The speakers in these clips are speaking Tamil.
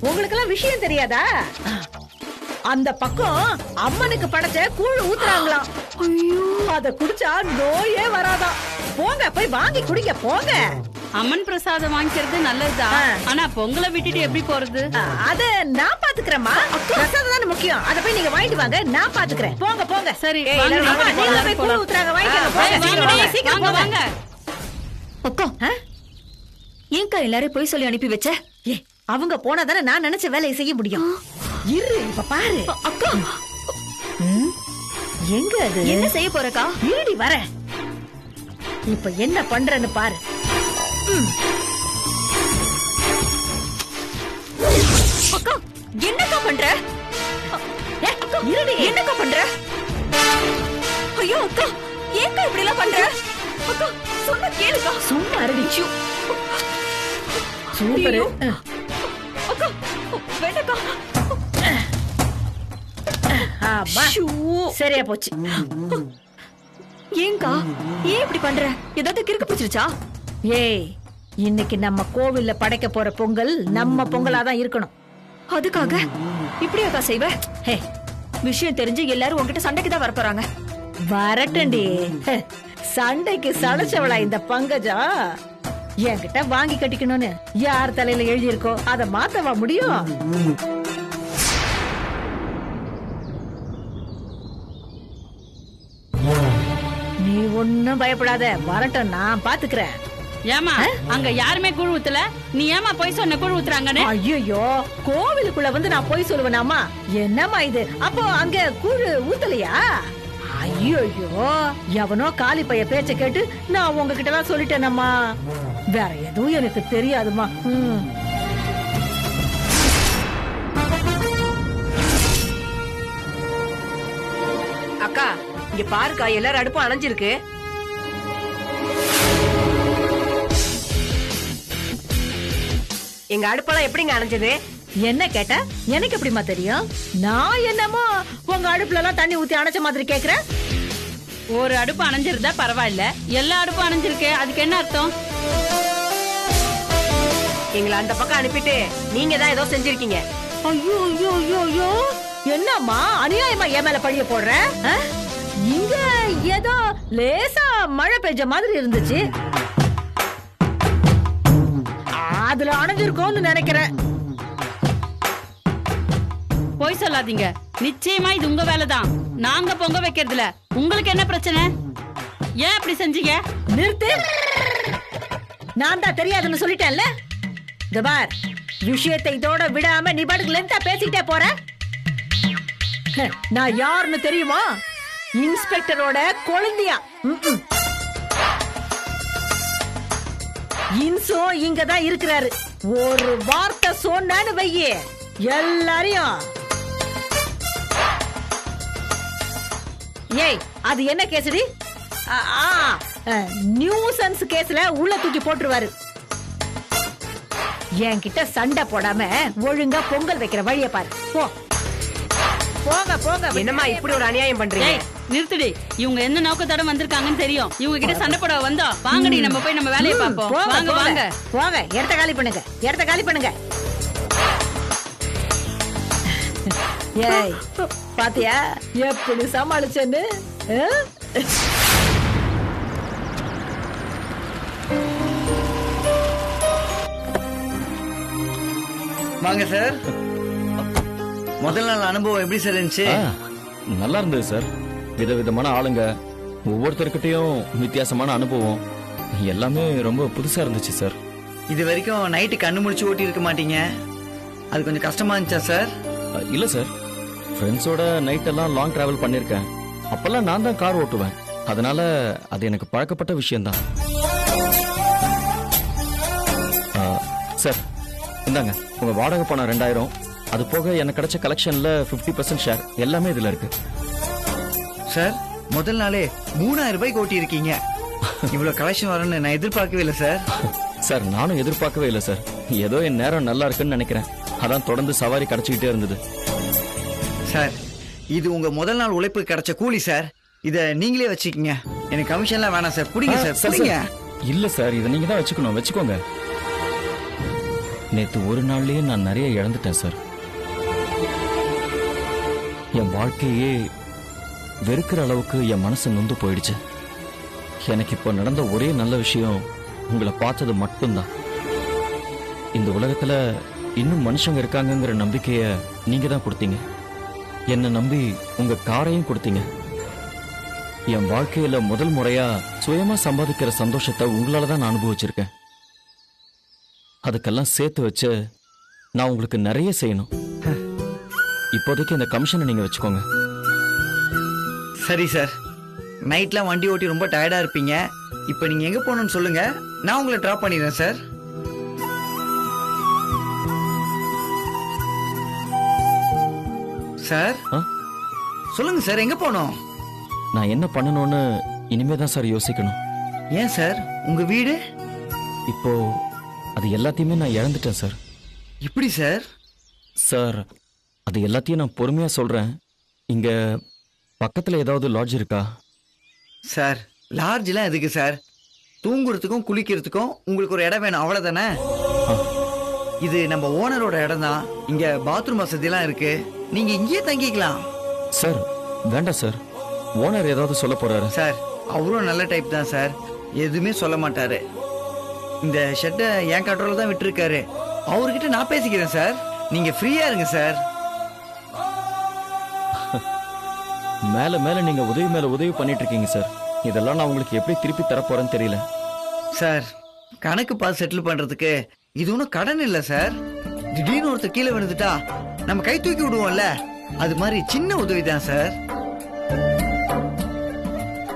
உங்களுக்கு எல்லாம் விஷயம் தெரியாதா? அந்த பக்கம் அம்மனுக்கு படைச்ச கூழ் ஊத்துறாங்களாம். அத குடிச்சா நோயே வராதாம். போங்க போய் வாங்கி குடிங்க போங்க. அம்மன் பிரசாதம் வாங்கிக்கிறது நல்லதுதான். ஆனா பொங்கலை விட்டுட்டு எப்படி போறது? அத நான் பாத்துக்கிறேன்மா. பிரசாதம் தானே முக்கியம். அத போய் நீங்க வாங்கிட்டு வாங்க, நான் பாத்துக்கிறேன். போங்க போங்க. சரி நீங்க போய் கூழ் ஊத்துறாங்க, வாங்கிக்கங்க. சீக்கிரம் வாங்க. அக்கா, ஏன்க்கா எல்லாரையும் போய் சொல்லி அனுப்பி வச்ச? ஏ, அவங்க போனாதானே நான் நினைச்ச வேலையை செய்ய முடியும். இரு, இப்ப பாரு. அக்கா, எங்க அது? என்ன செய்ய போறக்கா? இருடி வர. இப்ப என்ன பண்றேன்னு பாரு. அக்கா, என்னக்கா பண்ற? இருடி, என்னக்கா பண்ற? ஐயோ அக்கா, ஏன்க்கா இப்படி எல்லாம் பண்ற? அக்கா, சொன்னா கேளுக்கா. சும்மா இருடி. சூப்பர். அக்கா, வேண்டக்கா. ஆமா, சரியா போச்சு. ஏன்க்கா, ஏன் இப்படி பண்ற? ஏதாவது கிறுக்கு பிடிச்சிருச்சா? ஏய், இன்னைக்கு நம்ம கோவில்ல படைக்க போற பொங்கல் நம்ம பொங்கலாதான் இருக்கணும். அதுக்காக இப்படியாக்கா செய்வ? ஹே, விஷயம் தெரிஞ்சு எல்லாரும் உன்கிட்ட சண்டைக்கு தான் வரப்போறாங்க. வரட்டண்டி. சண்டைக்கு சளைச்சவளா இந்த பங்கஜா? என்கிட்ட வாங்கி கட்டிக்கணும்னு யார் தலையில எழுதி இருக்கோ அத மாத்தவா முடியும்? நீ ஒன்னும் பயப்படாத, வரட்டும், நான் பாத்துக்கிறேன். ஏமா அங்க யாருமே கூழ் ஊத்தல, நீ ஏமா போய் சொன்ன கூழ் ஊத்துறாங்கன்னு? ஐயோ, கோவிலுக்குள்ள வந்து நான் போய் சொல்லுவேனாமா? என்னம்மா இது? அப்போ அங்க கூழ் ஊத்தலையா? ஐயோ, எவனோ காலி பைய பேச்ச கேட்டு நான் உங்ககிட்ட எல்லாம் சொல்லிட்டேனம்மா. வேற எதுவும் எனக்கு தெரியாதுமா. அக்கா, இங்க பாருக்கா, எல்லாரும் அடுப்பும் அணைஞ்சிருக்கு. எங்க அடுப்பெல்லாம் எப்படிங்க அணைஞ்சது? என்ன கேட்ட? எனக்கு எப்படிமா தெரியும்? நான் என்னமோ உங்க அடுப்புல எல்லாம் தண்ணி ஊத்தி அணைச்ச மாதிரி கேக்குறேன். ஒரு அடுப்பு அணைஞ்சிருந்தா பரவாயில்ல, எல்லா அடுப்பும் அணைஞ்சிருக்கு, அதுக்கு என்ன அர்த்தம்? எங்களை அந்த பக்கம் அனுப்பிட்டு நீங்க தான் ஏதோ செஞ்சிருக்கீங்க. ஐயோ ஐயோ ஐயோ ஐயோ, என்னம்மா அநியாயமா என் மேல பழிய போடுற? இங்க ஏதோ லேசா மழை பெய்ஞ்ச மாதிரி இருந்துச்சு, அதுல அணைஞ்சிருக்கோம்னு நினைக்கிறேன். போய் சொல்லாதீங்க, நிச்சயமா இது உங்க வேலைதான். நாங்க பொங்க வைக்கிறதுல உங்களுக்கு என்ன பிரச்சனை? ஏன் அப்படி செஞ்சீங்க? நிறுத்து. நான் தான் தெரியாதுன்னு சொல்லிட்டேன்ல. பார், விஷயத்தை இதோட விடாம நீ பாட்டுக்கு லென்த்தா பேசிட்டே போற. நான் யாருன்னு தெரியுமா? இன்ஸ்பெக்டரோட குழந்தையா. இன்சோ இங்கதான் இருக்கிறாரு. ஒரு வார்த்தை சொன்னான்னு வையே எல்லாரையும். ஏய், அது என்ன கேஸ்டி? நியூசன்ஸ் கேஸ்ல உள்ள தூக்கி போட்டுருவாரு. என்கிட்ட சண்டை போடாம ஒழுங்கா பொங்கல் வைக்கிற வழிய பாரு. போ, போங்க போங்க. என்னம்மா இப்படி ஒரு அநியாயம் பண்றீங்க? நிறுத்துடி. இவங்க எந்த நோக்கத்தோட வந்திருக்காங்கன்னு தெரியும். இவங்க கிட்ட சண்டை போட வந்தா வாங்கடி, நம்ம போய் நம்ம வேலையை பார்ப்போம். வாங்க வாங்க போங்க, இடத்த காலி பண்ணுங்க, இடத்த காலி பண்ணுங்க. ஏய், பாத்தியா எப்படி சமாளிச்சேன்னு? வாங்க சார். முதல் நாள் அனுபவம் எப்படி சார் இருந்துச்சு? நல்லா இருந்தது சார். விதவிதமான ஆளுங்க, ஒவ்வொருத்தருக்கிட்டையும் வித்தியாசமான அனுபவம், எல்லாமே ரொம்ப புதுசா இருந்துச்சு சார். இது வரைக்கும் நைட்டு கண்ணு முடிச்சு ஓட்டி இருக்க மாட்டீங்க, அது கொஞ்சம் கஷ்டமா இருந்துச்சா சார்? இல்ல சார், ஃப்ரெண்ட்ஸோட நைட் எல்லாம் லாங் டிராவல் பண்ணிருக்கேன். அப்பெல்லாம் நான் தான் கார் ஓட்டுவேன், அதனால அது எனக்கு பழக்கப்பட்ட விஷயம்தான். சார் இந்தாங்க உங்க வாடகை பணம் 2000, அது போக எனக்கு கிடைச்ச கலெக்ஷன்ல 50% ஷேர், எல்லாமே இதுல இருக்கு. சார் முதல் நாளே 3000 ரூபாய்க்கு ஓட்டி இருக்கீங்க. இவ்வளவு கலெக்ஷன் வரும்னு நான் எதிர்பார்க்கவே இல்லை சார். சார் நானும் எதிர்பார்க்கவே இல்லை சார். ஏதோ என் நேரம் நல்லா இருக்குன்னு நினைக்கிறேன், அதான் தொடர்ந்து சவாரி கிடைச்சிக்கிட்டே இருந்தது. சார் இது உங்க முதல் நாள் உழைப்பு கிடைச்ச கூலி சார், இத நீங்களே வச்சுக்கீங்க. எனக்கு கமிஷன்லாம் வேணாம் சார், புடிங்க சார், புடிங்க. இல்ல சார், இதை நீங்க தான் வச்சுக்கணும், வச்சுக்கோங்க. நேத்து ஒரு நாள்லயே நான் நிறைய இழந்துட்டேன் சார். என் வாழ்க்கையே வெறுக்கிற அளவுக்கு என் மனசு நொந்து போயிடுச்சு. எனக்கு இப்போ நடந்த ஒரே நல்ல விஷயம் உங்களை பார்த்தது மட்டும்தான். இந்த உலகத்துல இன்னும் மனுஷங்க இருக்காங்கங்கிற நம்பிக்கைய நீங்க தான் கொடுத்தீங்க. என்னை நம்பி உங்க காரையும் கொடுத்தீங்க. என் வாழ்க்கையில முதல் முறையா சுயமா சம்பாதிக்கிற சந்தோஷத்தை உங்களால தான் நான் அனுபவிச்சிருக்கேன். அதுக்கெல்லாம் சேர்த்து வச்சு நான் உங்களுக்கு நிறைய செய்யணும். இப்போதைக்கு இந்த கமிஷனை நீங்க வச்சுக்கோங்க. சரி சார், நைட்லாம் வண்டி ஓட்டி ரொம்ப டயர்டா இருப்பீங்க. இப்போ நீங்க எங்க போகணும்னு சொல்லுங்க, நான் உங்களை டிராப் பண்ணிடுறேன் சார். சார் ஆ? சொல்லுங்க சார், எங்க போகணும்? நான் என்ன பண்ணணும்னு இனிமே தான் சார் யோசிக்கணும். ஏன் சார், உங்க வீடு? இப்போ அது எல்லாத்தையுமே நான் இழந்துட்டேன் சார். இப்படி சார்? சார், அது எல்லாத்தையும் நான் பொறுமையா சொல்றேன். இங்க பக்கத்துல ஏதாவது லாட்ஜ் இருக்கா? சார், லார்ஜ்லாம் எதுக்கு சார்? தூங்குறதுக்கும் குளிக்கிறதுக்கும் உங்களுக்கு ஒரு இடம் வேணும், அவ்வளவுதானே? இது நம்ம ஓனரோட இடம் தான். இங்க பாத்ரூம் வசதிலாம் இருக்கு, நீங்க இங்கேயே தங்கிக்கலாம். சார் வேண்டாம் சார், ஓனர் ஏதாவது சொல்ல போறாரு. சார், அவரும் நல்ல டைப் தான் சார், எதுவுமே சொல்ல மாட்டாரு. இந்த ஷெட்டை என் கண்ட்ரோல தான் விட்டுருக்காரு. அவர்கிட்ட நான் பேசிக்கிறேன் சார், நீங்க ஃப்ரீயா இருங்க சார். மேல மேல நீங்க உதவி மேல உதவி பண்ணிட்டு இருக்கீங்க சார். இதெல்லாம் நான் உங்களுக்கு எப்படி திருப்பி தரப்போறேன்னு தெரியல. சார், கணக்கு பார்த்து செட்டில் பண்றதுக்கு இது ஒன்றும் கடன் இல்லை சார். திடீர்னு ஒருத்தர் கீழே விழுந்துட்டா நம்ம கை தூக்கி விடுவோம்ல, அது மாதிரி சின்ன உதவி தான் சார்.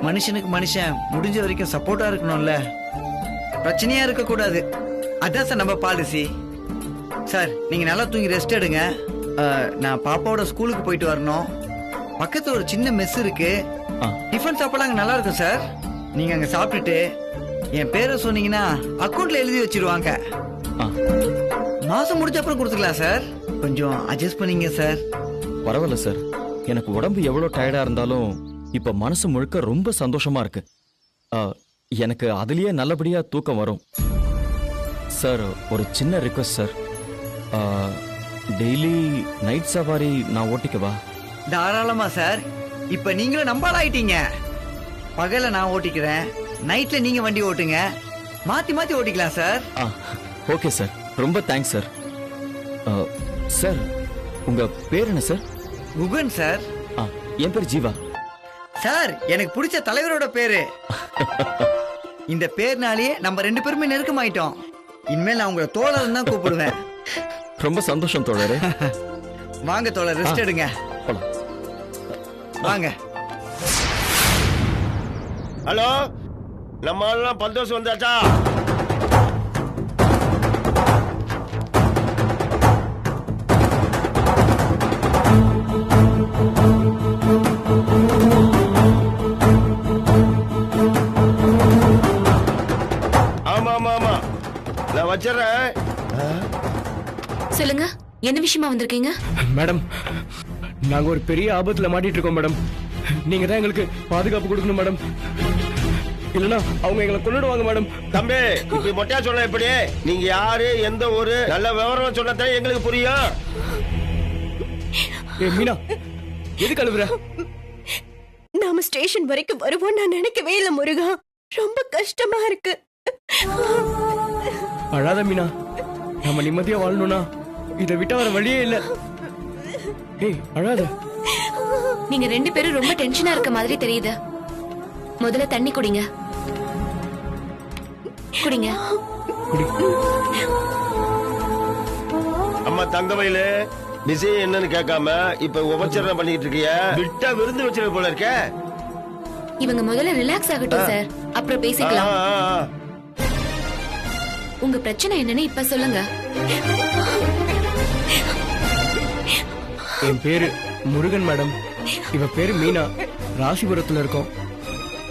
மனுஷனுக்கு மனுஷன் முடிஞ்ச வரைக்கும் சப்போர்ட்டா இருக்கணும்ல, பிரச்சனையா இருக்கக்கூடாது. அதான் சார் நம்ம பாலிசி. சார், நீங்க நல்லா தூங்கி ரெஸ்ட் எடுங்க. நான் பாப்பாவோட ஸ்கூலுக்கு போயிட்டு வரணும். பக்கத்துல ஒரு சின்ன மெஸ் இருக்கு, டிஃபன் சாப்பாடு அங்க நல்லா இருக்கும் சார். நீங்க அங்க சாப்பிட்டுட்டு என் பேரை சொன்னீங்கன்னா அக்கௌண்ட்ல எழுதி வச்சிருவாங்க. மாசம் முடிஞ்ச அப்புறம் கொடுத்துக்கலாம் சார். கொஞ்சம் அட்ஜஸ்ட் பண்ணீங்க சார். பரவாயில்ல சார், எனக்கு உடம்பு எவ்வளவு டயர்டா இருந்தாலும் இப்ப மனசு முழுக்க ரொம்ப சந்தோஷமா இருக்கு. எனக்கு அதுலயே நல்லபடியா தூக்கம் வரும். சார், ஒரு சின்ன ரிக்வெஸ்ட் சார். டெய்லி நைட் சவாரி நான் ஓட்டிக்கவா? தாராளமா சார். இப்ப நீங்களும் நம்பால் ஆயிட்டீங்க. பகல நான் ஓட்டிக்கிறேன், நைட்ல நீங்க வண்டி ஓட்டுங்க, மாத்தி மாத்தி ஓட்டிக்கலாம் சார். ஓகே சார், ரொம்ப தேங்க்ஸ் சார். சார், உங்க பேர் என்ன சார்? குகன் சார். என் பேர் ஜீவா சார். எனக்கு பிடிச்ச தலைவரோட பேரு. இந்த பேர்னாலேயே நம்ம 2 பேருமே நெருக்கமாயிட்டோம். இனிமேல் நான் உங்களை தோழர் தான் கூப்பிடுவேன். ரொம்ப சந்தோஷம் தோழரே. வாங்க தோழர், ரெஸ்ட் எடுங்க. வாங்க. ஹலோ, நம்ம ஆளுலாம் பந்தோஸ் வந்தாச்சா? ஆமா ஆமா ஆமா, நான் வச்சிடறேன். சொல்லுங்க, என்ன விஷயமா வந்திருக்கீங்க? மேடம், நாங்க ஒரு பெரிய ஆபத்துல மாட்டிட்டு இருக்கோம் மேடம். நீங்க தான் எங்களுக்கு பாதுகாப்பு கொடுக்கணும் மேடம், இல்லனா அவங்க எங்களை கொன்னுடுவாங்க மேடம். தம்பி, இப்படி மொட்டையா சொன்ன எப்படி? நீங்க யாரு, எந்த ஊரு, நல்ல விவரம் சொன்னதான் எங்களுக்கு புரியும். மீனா, எதுக்கு அழுகுற? நாம ஸ்டேஷன் வரைக்கும் வருவோம் நான் நினைக்கவே இல்ல முருகா. ரொம்ப கஷ்டமா இருக்கு. அழாத மீனா, நம்ம நிம்மதியா வாழணும்னா இதை விட்ட வர வழியே இல்ல. ஏய், அழாத. நீங்க 2 பேரும் ரொம்ப டென்ஷனா இருக்க மாதிரி தெரியுது. முதல்ல தண்ணி குடிங்க. குடிங்க. அம்மா தங்கமயிலு, விஷயம் என்னன்னு கேட்காம இப்ப உபச்சரணம் பண்ணிட்டு இருக்கிய, விட்டா விருந்து வச்சிருக்க போல இருக்க. இவங்க முதல்ல ரிலாக்ஸ் ஆகட்டும் சார், அப்புறம் பேசிக்கலாம். உங்க பிரச்சனை என்னன்னு இப்ப சொல்லுங்க. என் பேரு முருகன் மேடம், இவ பேரு மீனா. ராசிபுரத்துல இருக்கோம்.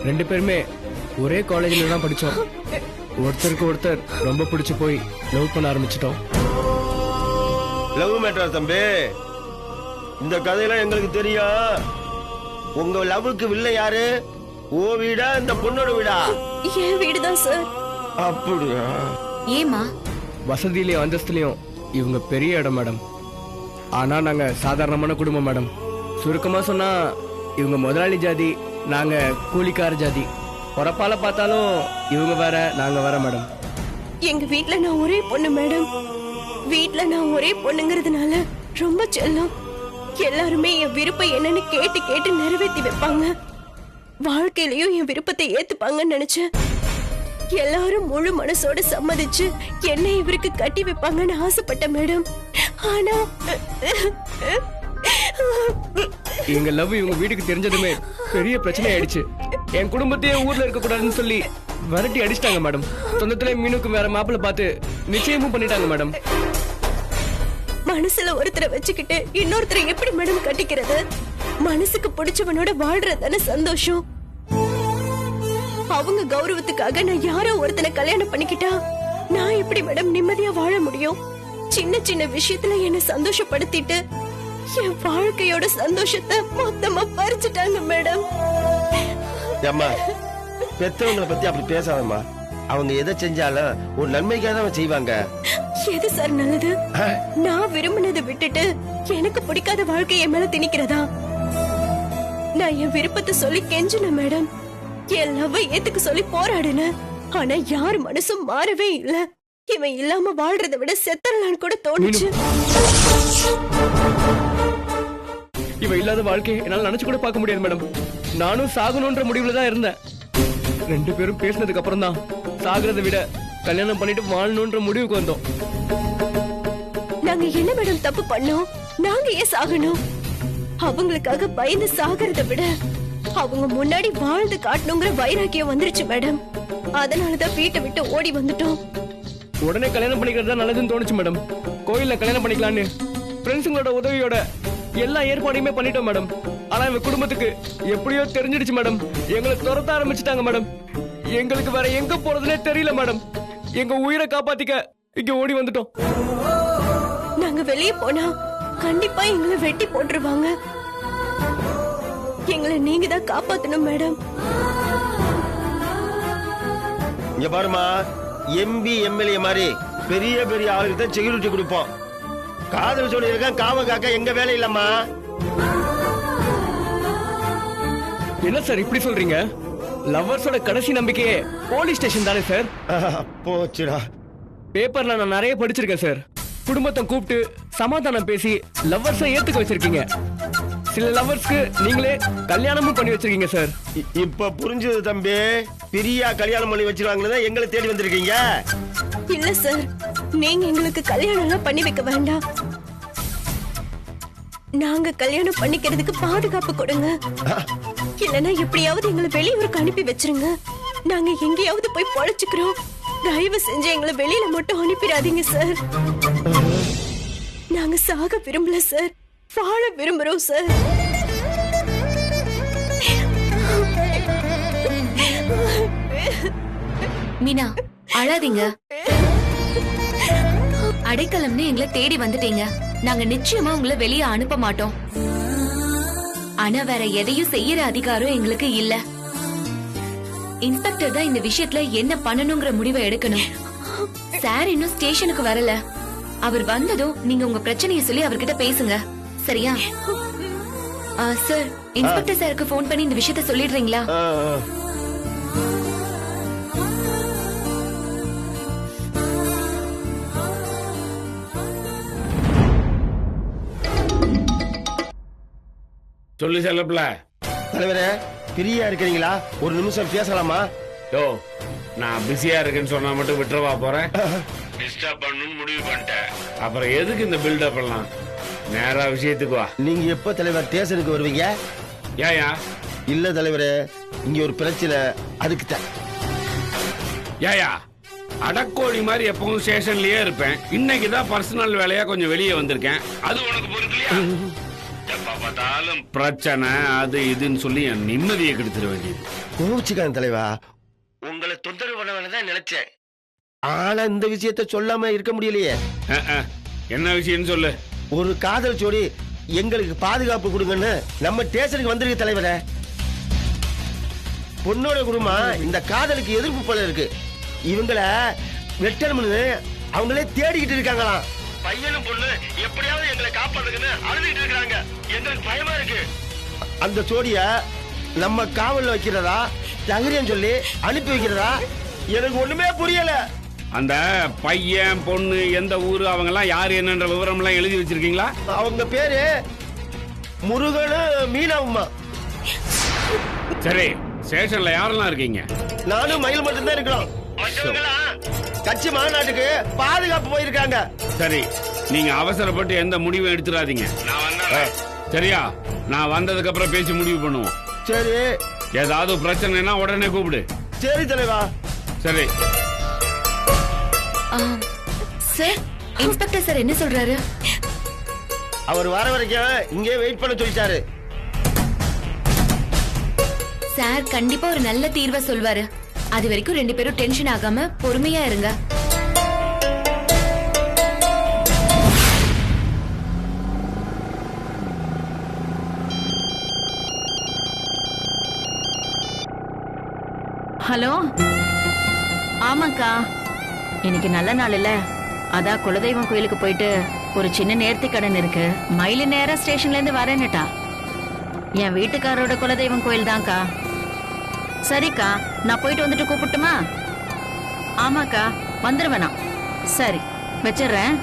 2 பேருமே ஒரே காலேஜ்ல தான் படிச்சோம். ஒருத்தருக்கு ஒருத்தர் ரொம்ப பிடிச்சு போய் லவ் பண்ண ஆரம்பிச்சிட்டோம். லவ் மேட்டர் தம்பி, இந்த கதையெல்லாம் எங்களுக்கு தெரியும். உங்க லவ்வுக்கு வில்லை யாரு? ஓ வீடா, இந்த பொண்ணோட வீடா? என் வீடுதான் சார். அப்படியா? ஏமா வசதியிலையும் அந்தஸ்துலையும் இவங்க பெரிய இடம் மேடம். ஆனா நாங்க சாதாரணமான குடும்பம் மேடம். சுருக்கமா சொன்னா இவங்க முதலாளி ஜாதி, நாங்க கூலிக்கார ஜாதி. பொறப்பால பார்த்தாலும் இவங்க வேற நாங்க வேற மேடம். எங்க வீட்ல நான் ஒரே பொண்ணு மேடம். வீட்ல நான் ஒரே பொண்ணுங்கிறதுனால ரொம்ப செல்லம். எல்லாருமே என் விருப்பம் என்னன்னு கேட்டு கேட்டு நிறைவேற்றி வைப்பாங்க. வாழ்க்கையிலயும் என் விருப்பத்தை ஏத்துப்பாங்கன்னு நினைச்சேன். எல்லாரும் முழு மனசோட சம்மதிச்சு என்னை இவருக்கு கட்டி வைப்பாங்கன்னு ஆசைப்பட்ட மேடம். ஆனா எங்க லவ் இவங்க வீட்டுக்கு தெரிஞ்சதுமே பெரிய பிரச்சனை ஆயிடுச்சு. என் குடும்பத்தையே ஊர்ல இருக்க கூடாதுன்னு சொல்லி விரட்டி அடிச்சிட்டாங்க மேடம். சொந்தத்திலே மீனுக்கு வேற மாப்பிள்ள பார்த்து நிச்சயமும் பண்ணிட்டாங்க மேடம். மனசுல ஒருத்தரை வச்சுக்கிட்டு இன்னொருத்தரை எப்படி மேடம் கட்டிக்கிறது? மனசுக்கு பிடிச்சவனோட வாழ்றதான சந்தோஷம். அவங்க கௌரவத்துக்காக நான் யாரோ ஒருத்தனை கல்யாணம் பண்ணிக்கிட்டா நான் எப்படி மேடம் நிம்மதியா வாழ முடியும்? சின்ன சின்ன விஷயத்துல என்ன சந்தோஷப்படுத்திட்டு என் வாழ்க்கையோட சந்தோஷத்தை மொத்தமா பறிச்சுட்டாங்க மேடம். அம்மா, பெத்தவங்களை பத்தி அப்படி பேசாதம்மா. அவங்க எதை செஞ்சாலும் ஒரு நன்மைக்காக தான் செய்வாங்க. எது சார் நல்லது? நான் விரும்பினதை விட்டுட்டு எனக்கு பிடிக்காத வாழ்க்கையை மேல திணிக்கிறதா? நான் என் விருப்பத்தை சொல்லி கெஞ்சின மேடம். என் லவ் ஏத்துக்கு சொல்லி போராடுன. ஆனா யார் மனசும் மாறவே இல்ல. இவன் இல்லாம வாழ்றதை விட செத்தரலான்னு கூட தோணுச்சு. இவ இல்லாத வாழ்க்கை என்னால நினைச்சு கூட பார்க்க முடியாது மேடம். நானும் சாகணும்ன்ற முடிவுல தான் இருந்தேன். 2 பேரும் பேசினதுக்கு அப்புறம் தான் சாகிறத விட கல்யாணம் பண்ணிட்டு வாழணும்ன்ற முடிவுக்கு வந்தோம். நாங்க என்ன மேடம் தப்பு பண்ணோம்? நாங்க ஏன் சாகணும்? அவங்களுக்காக பயந்து சாகிறத விட அவங்க முன்னாடி வாழ்ந்து காட்டணுங்கிற வைராக்கியம் வந்துருச்சு மேடம். அதனாலதான் வீட்டை விட்டு ஓடி வந்துட்டோம். உடனே கல்யாணம் பண்ணிக்கிறது தான் நல்லதுன்னு தோணுச்சு மேடம். கோயில்ல கல்யாணம் பண்ணிக்கலான்னு ஃப்ரெண்ட்ஸுங்களோட உதவியோட எல்லா ஏற்பாடையுமே பண்ணிட்டோம் மேடம். ஆனா எங்க குடும்பத்துக்கு எப்படியோ தெரிஞ்சிடுச்சு மேடம். எங்களை துரத்த ஆரம்பிச்சுட்டாங்க மேடம். எங்களுக்கு வேற எங்க போறதுனே தெரியல மேடம். எங்க உயிரை காப்பாத்திக்க இங்க ஓடி வந்துட்டோம். நாங்க வெளியே போனா கண்டிப்பா எங்களை வெட்டி போட்டுருவாங்க. எங்களை நீங்க தான் காப்பாத்தணும் மேடம். இங்க பாருமா, எம்பி எம்எல்ஏ மாதிரி பெரிய பெரிய ஆளுக்கு தான் செக்யூரிட்டி கொடுப்போம். காதல் சொல்லி இருக்கான் காவ காக்க எங்க வேலை இல்லம்மா. என்ன சார் இப்படி சொல்றீங்க? லவ்வர்ஸோட கடைசி நம்பிக்கையே போலீஸ் ஸ்டேஷன் தானே சார்? போச்சுடா. பேப்பர்ல நான் நிறைய படிச்சிருக்கேன் சார். குடும்பத்தை கூப்பிட்டு சமாதானம் பேசி லவ்வர்ஸை ஏத்துக்க வச்சிருக்கீங்க. சில லவ்வர்ஸ்க்கு நீங்களே கல்யாணமும் பண்ணி வச்சிருக்கீங்க சார். இப்ப புரிஞ்சது தம்பி. பிரியா கல்யாணம் பண்ணி வச்சிருவாங்களே எங்களை தேடி வந்திருக்கீங்க. இல்ல சார், நீங்க எங்களுக்கு கல்யாணம் எல்லாம் பண்ணி வைக்க வேண்டாம். நாங்க கல்யாணம் பண்ணிக்கிறதுக்கு பாதுகாப்பு கொடுங்க. இல்லனா எப்படியாவது எங்களை வெளியூருக்கு அனுப்பி வச்சிருங்க. நாங்க எங்கேயாவது போய் பொழைச்சுக்கிறோம். தயவு செஞ்சு எங்களை வெளியில மட்டும் அனுப்பிடாதீங்க சார். நாங்க சாக விரும்பல சார், வாழ விரும்புறோம் சார். மீனா, அழாதீங்க. அடைக்கலம்னு எங்களை தேடி வந்துட்டீங்க. நாங்க நிச்சயமா உங்களை வெளியே அனுப்ப மாட்டோம். ஆனா வேற எதையும் செய்யற அதிகாரம் எங்களுக்கு இல்ல. இன்ஸ்பெக்டர் தான் இந்த விஷயத்துல என்ன பண்ணணுங்கிற முடிவை எடுக்கணும். சார் இன்னும் ஸ்டேஷனுக்கு வரல. அவர் வந்ததும் நீங்க உங்க பிரச்சனையை சொல்லி அவர்கிட்ட பேசுங்க, சரியா? சார், இன்ஸ்பெக்டர் சாருக்கு போன் பண்ணி இந்த விஷயத்த சொல்லிடுறீங்களா? சொல்லு செல்லப்ல. தலைவரே, பிரியா இருக்கிறீங்களா? ஒரு நிமிஷம் பேசலாமா? யோ, நான் பிஸியா இருக்கேன்னு சொன்னா மட்டும் விட்டுறவா போறேன்? டிஸ்டர்ப் பண்ணணும்னு முடிவு பண்ணிட்டேன். அப்புறம் எதுக்கு இந்த பில்டப் எல்லாம்? நேரா விஷயத்துக்கு வா. நீங்க எப்ப தலைவர் ஸ்டேஷனுக்கு வருவீங்க? ஏயா? இல்ல தலைவரே, இங்க ஒரு பிரச்சனை, அதுக்கு தான். ஏயா, அடக்கோழி மாதிரி எப்பவும் ஸ்டேஷன்லயே இருப்பேன். இன்னைக்குதான் பர்சனல் வேலையா கொஞ்சம் வெளியே வந்திருக்கேன். அது உனக்கு பொறுக்கலையா? எப்ப பார்த்தாலும் பிரச்சனை அது இதுன்னு சொல்லி என் நிம்மதியை கெடுத்துட வேண்டியது. கோவிச்சுக்கான தலைவா, உங்களை தொந்தரவு பண்ண வேணதான் நினைச்சேன். ஆனா இந்த விஷயத்த சொல்லாம இருக்க முடியலையே. என்ன விஷயம்னு சொல்லு. ஒரு காதல் ஜோடி எங்களுக்கு பாதுகாப்பு கொடுங்கன்னு நம்ம ஸ்டேஷனுக்கு வந்திருக்கு தலைவரே. பொண்ணோட குடும்பம் இந்த காதலுக்கு எதிர்ப்பு போல இருக்கு. இவங்கள வெட்டணும்னு அவங்களே தேடிக்கிட்டு இருக்காங்களாம். பையனும் பொண்ணு எப்படியாவது எங்களை காப்பாத்துக்குன்னு அழுதுகிட்டு இருக்காங்க. எங்களுக்கு பயமா இருக்கு. அந்த ஜோடிய நம்ம காவல்ல வைக்கிறதா தகரியம் சொல்லி அனுப்பி வைக்கிறதா எனக்கு ஒண்ணுமே புரியல. அந்த பையன் பொண்ணு எந்த ஊரு அவங்க எல்லாம் யாரு என்னன்ற விவரம் எல்லாம் எழுதி வச்சிருக்கீங்களா? அவங்க பேரு முருகனு மீனாவுமா. சரி, ஸ்டேஷன்ல யாரெல்லாம் இருக்கீங்க? நானும் மயில் மட்டும்தான் இருக்கிறோம். கட்சி மாநாட்டுக்கு பாதுகாப்பு போயிருக்காங்க. சரி, நீங்க அவசரப்பட்டு எந்த முடிவும் எடுத்துடாதீங்க. நான் வந்தேன். சரியா? நான் வந்ததுக்கு அப்புறம் பேசி முடிவு பண்ணுவோம். சரி. ஏதாவது பிரச்சனைனா உடனே கூப்பிடு. சரி தலைவா. சரி. சார், இன்ஸ்பெக்டர் சார் என்ன சொல்றாரு? அவர் வர வரைக்கும் இங்கே வெயிட் பண்ண சொல்லிட்டாரு. சார் கண்டிப்பா ஒரு நல்ல தீர்வை சொல்வாரு. அது வரைக்கும் 2 பேரும் டென்ஷன் ஆகாம பொறுமையா இருங்க. ஹலோ. ஆமாக்கா, இன்னைக்கு நல்ல நாள் இல்ல, அதான் குலதெய்வம் கோயிலுக்கு போயிட்டு ஒரு சின்ன நேர்த்தி கடன் இருக்கு. மயிலு நேரம் ஸ்டேஷன்ல இருந்து வரேன்னுட்டா. என் வீட்டுக்காரோட குலதெய்வம் கோயில் தான்க்கா. சரிக்கா, நான் போயிட்டு வந்துட்டு கூப்பிட்டுமா? ஆமாக்கா, வந்துருவேனா? சரி, வச்சிடுறேன்.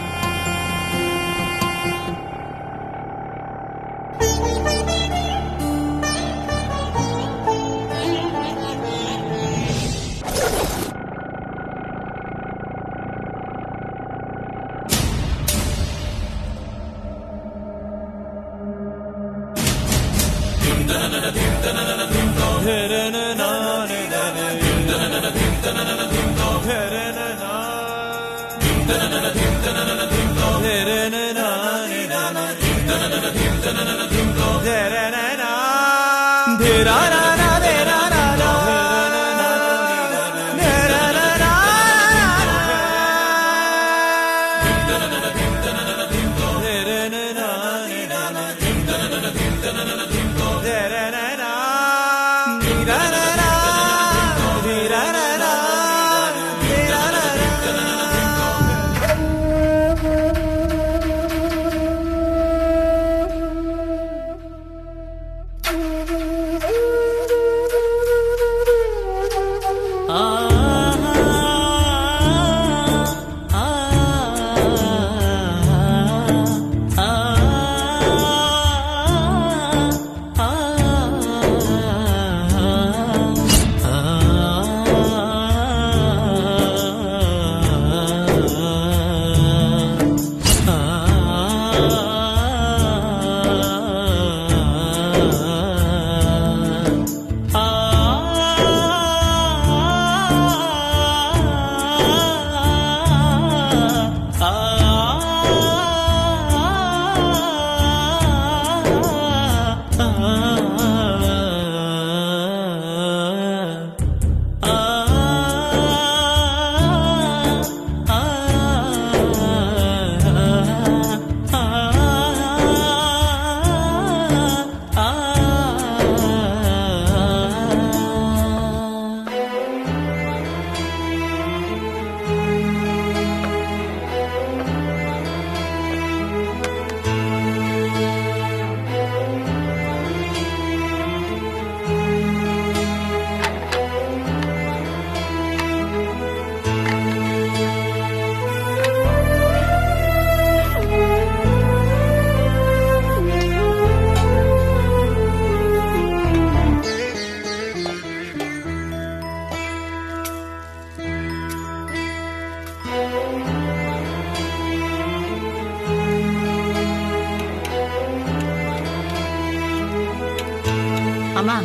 அம்மா,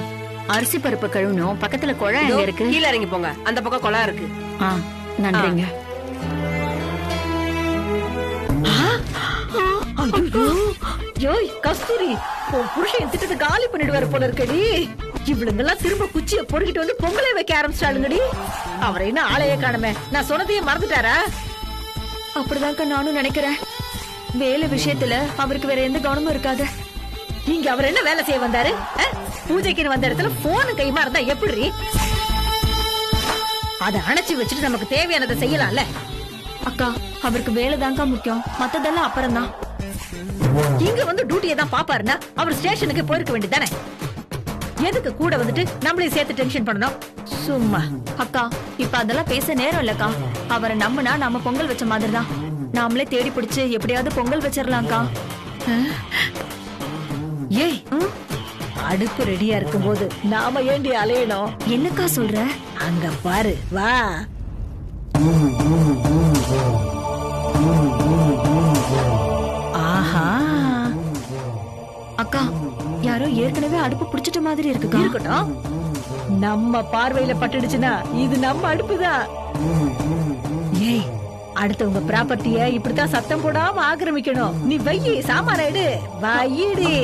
அரிசி பருப்பு கழுவணும். பக்கத்துல குழாய் எங்க இருக்கு? கீழ இறங்கி போங்க, அந்த பக்கம் குழா இருக்கு. நன்றிங்க. யோய் கஸ்தூரி, உன் புருஷன் திட்டத்தை காலி பண்ணிடுவாரு போல இருக்கடி. இவளுங்கெல்லாம் திரும்ப குச்சிய பொறுக்கிட்டு வந்து பொங்கலை வைக்க ஆரம்பிச்சிட்டாளுங்கடி. அவரை என்ன ஆளையே காணுமே, நான் சொன்னதையே மறந்துட்டாரா? அப்படிதான்க்கா நானும் நினைக்கிறேன். வேலை விஷயத்துல அவருக்கு வேற எந்த கவனமும் இருக்காது. இங்க அவர் என்ன வேலை செய்ய வந்தாரு? பூஜைக்கு வந்த இடத்துல போனு கைமா இருந்தா எப்படி? அதை அணைச்சு வச்சுட்டு நமக்கு தேவையானதை செய்யலாம்ல. அக்கா அவருக்கு வேலைதான்க்கா முக்கியம், மத்ததெல்லாம் அப்புறம்தான். இங்க வந்து டியூட்டியை தான் பாப்பாருன்னா அவர் ஸ்டேஷனுக்கு போயிருக்க வேண்டியதானே? எதுக்கு கூட வந்துட்டு நம்மளையும் சேர்த்து டென்ஷன் பண்ணணும்? சும்மா. அக்கா இப்ப அதெல்லாம் பேச நேரம் இல்லக்கா. அவரை நம்பினா நாம பொங்கல் வச்ச மாதிரி தான். நாமளே தேடி பிடிச்சு எப்படியாவது பொங்கல் வச்சிடலாம்க்கா. ஏய், அடுப்பு ரெடியா இருக்கும்போது நாம ஏண்டி அலையணும்? என்னக்கா சொல்ற? அங்க பாரு, வா. ஆஹா, அக்கா யாரோ ஏற்கனவே அடுப்பு பிடிச்சிட்ட மாதிரி இருக்குக்கா. இருக்கட்டும். நம்ம பார்வையில பட்டுடுச்சுன்னா இது நம்ம அடுப்புதான். ஏய், அடுத்தவங்க ப்ராப்பர்ட்டிய இப்படித்தான் சத்தம் போடாம ஆக்கிரமிக்கணும். நீ வையி, சாமான எடு, வையிடு.